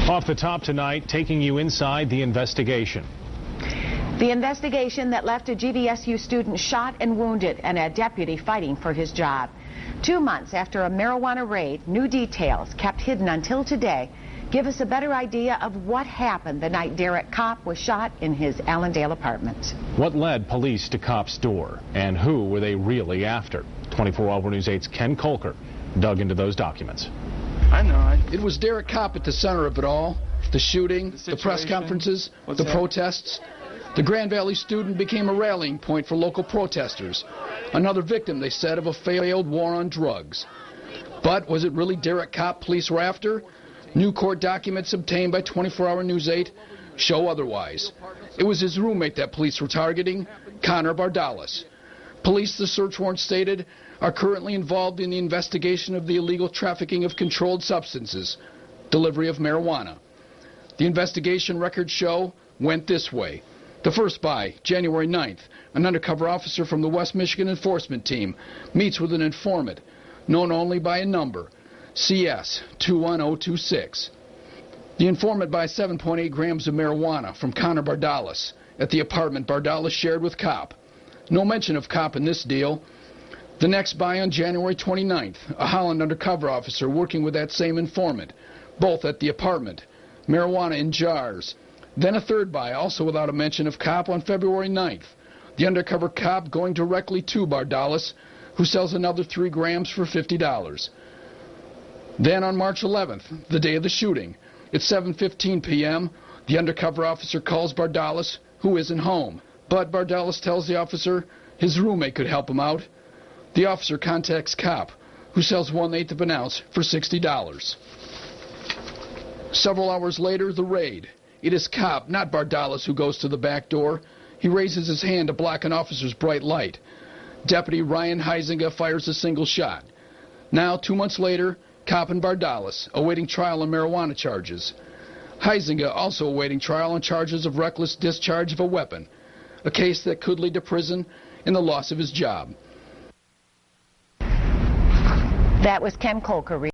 Off the top tonight, taking you inside the investigation. The investigation that left a GVSU student shot and wounded and a deputy fighting for his job. 2 months after a marijuana raid, new details kept hidden until today give us a better idea of what happened the night Derek Copp was shot in his Allendale apartment. What led police to Copp's door, and who were they really after? 24-Hour News 8's Ken Colker dug into those documents. It was Derek Copp at the center of it all. The shooting, the press conferences, the protests. The Grand Valley student became a rallying point for local protesters. Another victim, they said, of a failed war on drugs. But was it really Derek Copp police were after? New court documents obtained by 24-Hour News 8 show otherwise. It was his roommate that police were targeting, Connor Bardalis. Police, the search warrant stated, are currently involved in the investigation of the illegal trafficking of controlled substances, delivery of marijuana. The investigation records show went this way. The first by January 9th, an undercover officer from the West Michigan Enforcement Team meets with an informant, known only by a number, CS 21026. The informant buys 7.8 grams of marijuana from Connor Bardalis at the apartment Bardalis shared with Copp. No mention of Copp in this deal. The next buy on January 29th, a Holland undercover officer working with that same informant, both at the apartment, marijuana in jars. Then a third buy, also without a mention of Copp, on February 9th. The undercover Copp going directly to Bardalis, who sells another 3 grams for $50. Then on March 11th, the day of the shooting, at 7:15 p.m., the undercover officer calls Bardalis, who isn't home. But Bardalis tells the officer his roommate could help him out. The officer contacts Copp, who sells 1/8 of an ounce for $60. Several hours later, the raid. It is Copp, not Bardalis, who goes to the back door. He raises his hand to block an officer's bright light. Deputy Ryan Huizinga fires a single shot. Now, 2 months later, Copp and Bardalis awaiting trial on marijuana charges. Huizinga also awaiting trial on charges of reckless discharge of a weapon, a case that could lead to prison and the loss of his job. That was Ken Colker.